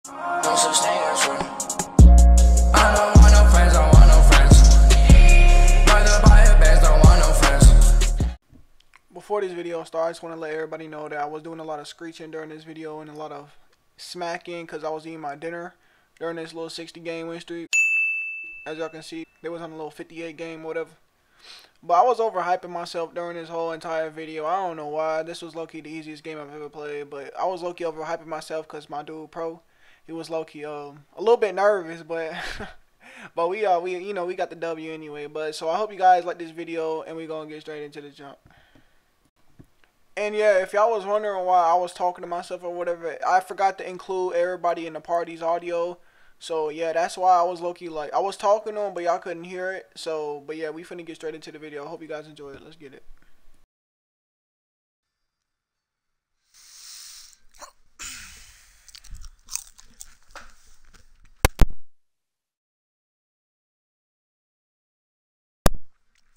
No such thing as friend. I don't want no friends, don't want no friends. Brother buy a bags, don't want no friends. Before this video starts, I just want to let everybody know that I was doing a lot of screeching during this video and a lot of smacking because I was eating my dinner during this little 60 game win streak. As y'all can see, they was on a little 58 game, whatever. But I was overhyping myself during this whole entire video. I don't know why. This was low-key the easiest game I've ever played, but I was low-key overhyping myself because my dude Pro, he was low-key a little bit nervous, but but we you know, we got the W anyway. But so I hope you guys like this video and we gonna get straight into the jump. And yeah, if y'all was wondering why I was talking to myself or whatever, I forgot to include everybody in the party's audio. So yeah, that's why I was low-key like, I was talking to them, but y'all couldn't hear it. So, but yeah, we finna get straight into the video. I hope you guys enjoy it. Let's get it.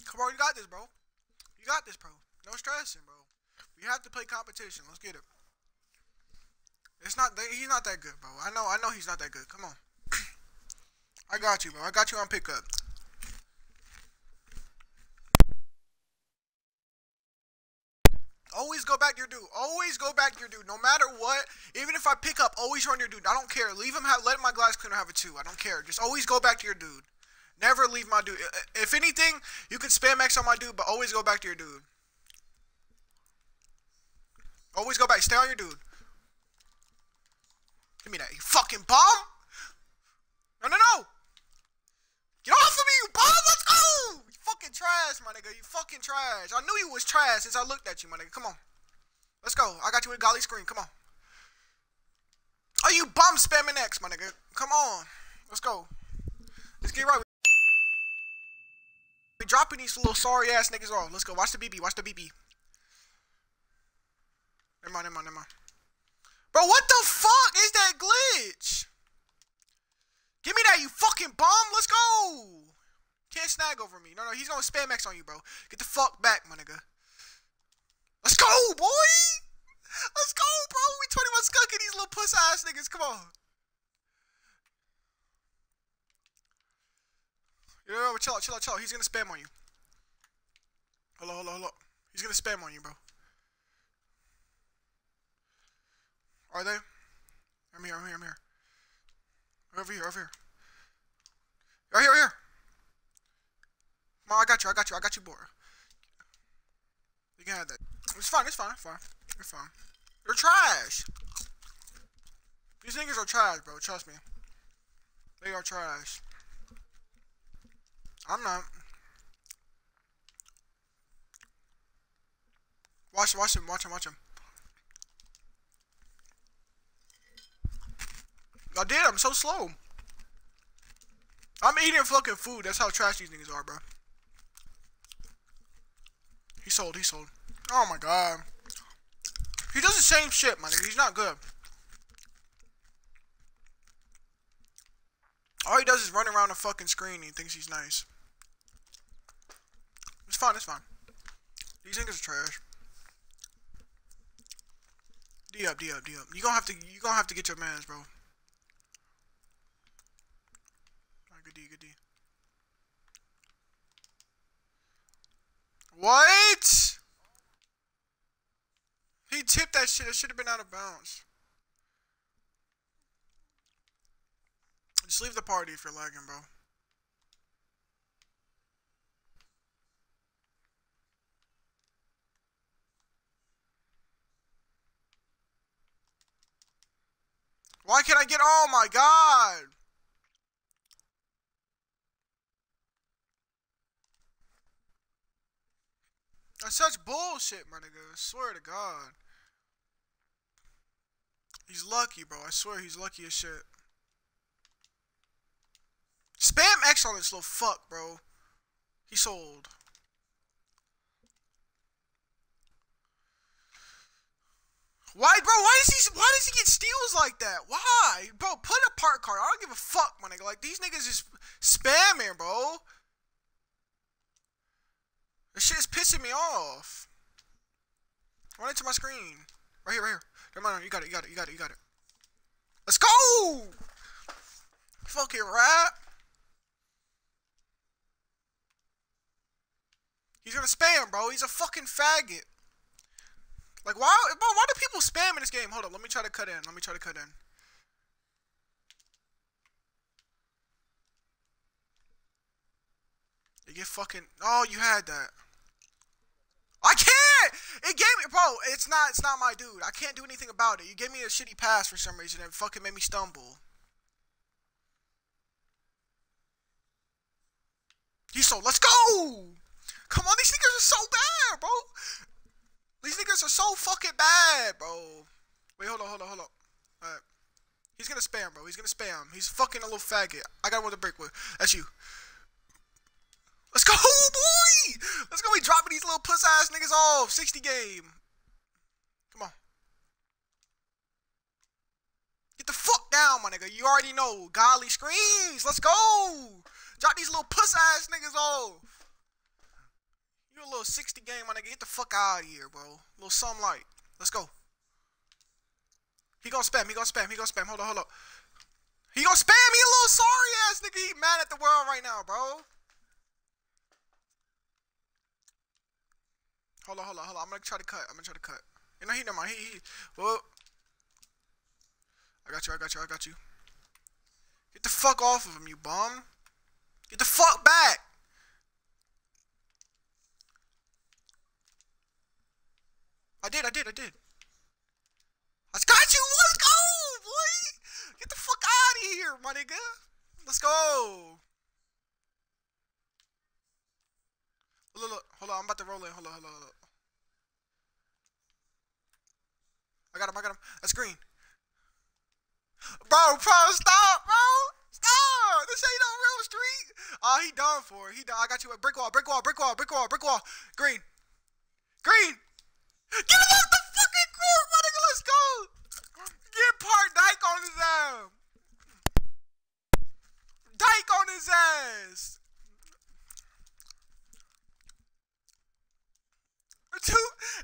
Come on, you got this, bro. You got this, bro. No stressing, bro. We have to play competition. Let's get it. It's not, he's not that good, bro. I know he's not that good. Come on. I got you, bro. I got you on pickup. Always go back to your dude. Always go back to your dude. No matter what. Even if I pick up, always run your dude. I don't care. Leave him let my glass cleaner have a 2. I don't care. Just always go back to your dude. Never leave my dude. If anything, you can spam X on my dude, but always go back to your dude. Always go back. Stay on your dude. Give me that. You fucking bum. No, no, no. Get off of me, you bum! Let's go! You fucking trash, my nigga. You fucking trash. I knew you was trash since I looked at you, my nigga. Come on. Let's go. I got you with a golly screen. Come on. Oh, you bum spamming X, my nigga. Come on. Let's go. Let's get right. We dropping these little sorry ass niggas off. Let's go. Watch the BB. Watch the BB. Never mind, never mind, never mind. Bro, what the fuck is that glitch? Give me that, you fucking bum. Let's go. Can't snag over me. No, no, he's gonna spam X on you, bro. Get the fuck back, my nigga. Let's go, boy. Let's go, bro. We 21 skunking these little puss ass niggas. Come on. Yo, chill out, chill out, chill out. He's gonna spam on you. Hello, hello, hello. He's gonna spam on you, bro. Are they? I'm here, I'm here, I'm here. Over here, over here. Right here, right here. Come on, I got you, boy. You can have that. It's fine, it's fine, it's fine. It's fine. You're trash. These niggas are trash, bro. Trust me. They are trash. I'm not. Watch him, watch him, watch him. I did, I'm so slow. I'm eating fucking food. That's how trash these niggas are, bro. He sold, he sold. Oh my god. He does the same shit, my nigga. He's not good. All he does is run around the fucking screen and he thinks he's nice. It's fine, it's fine. These niggas are trash. D up, D up, D up. You gonna have to get your mans, bro. Good D, good D. What? He tipped that shit. It should have been out of bounds. Just leave the party if you're lagging, bro. Why can't I get? Oh my god! That's such bullshit, my nigga. I swear to God. He's lucky, bro. I swear he's lucky as shit. Spam X on this little fuck, bro. He sold. Why, bro? Why does he get steals like that? Why? Bro, put a part card. I don't give a fuck, my nigga. Like, these niggas is spamming, bro. This shit is pissing me off. Run into my screen. Right here, right here. Come on, you got it, you got it, you got it, you got it. Let's go! Fucking rap. He's gonna spam, bro. He's a fucking faggot. Like, why do people spam in this game? Hold up, let me try to cut in. You get fucking... Oh, you had that. I can't! It gave me... Bro, it's not my dude. I can't do anything about it. You gave me a shitty pass for some reason and it fucking made me stumble. Let's go! Come on, these niggas are so bad, bro. These niggas are so fucking bad, bro. Wait, hold on. Alright. He's gonna spam, bro. He's gonna spam. He's fucking a little faggot. I got one to break with. That's you. Let's go, boy! Let's go. We dropping these little puss ass niggas off. 60 game. Come on. Get the fuck down, my nigga. You already know. Godly screams. Let's go. Drop these little puss ass niggas off. You a little 60 game, my nigga. Get the fuck out of here, bro. Little sunlight. Let's go. He gonna spam. Hold on. He gonna spam. He a little sorry ass nigga. He mad at the world right now, bro. Hold on. I'm gonna try to cut. You know, never mind. Whoa. I got you. Get the fuck off of him, you bum. Get the fuck back. I did. I got you. Let's go, boy. Get the fuck out of here, my nigga. Let's go. Look. Hold on. I'm about to roll in. Hold on. I got him. That's green. Bro, stop, bro. Stop. This ain't no real street. Oh, he done for it. I got you. Brick wall. Green. Get him off the fucking court, my nigga. Let's go. Get Park Dyke on his ass.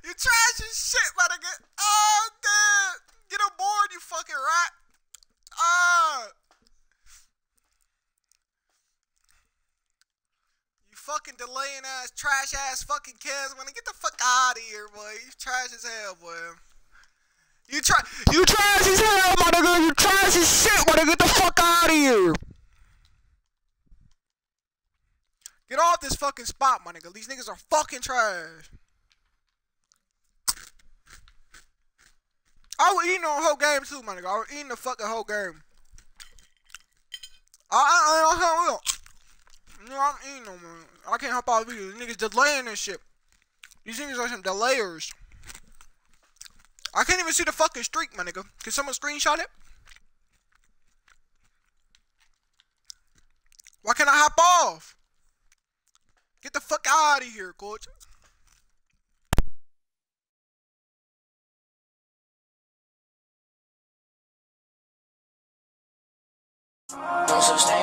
You trash as shit, my nigga. Oh, damn. Get on board, you fucking rat. You fucking delaying ass, trash ass fucking kids, man. Get the fuck out of here, boy. You trash as hell, boy. You trash as hell, my nigga. You trash as shit, my nigga. Get the fuck out of here. Get off this fucking spot, my nigga. These niggas are fucking trash. I was eating the whole game too, my nigga. I was eating the fucking whole game. I'm eating them, man. I can't help out videos. These niggas delaying this shit. These niggas are some delayers. I can't even see the fucking streak, my nigga. Can someone screenshot it? Why can't I hop off? Get the fuck out of here, coach. No such thing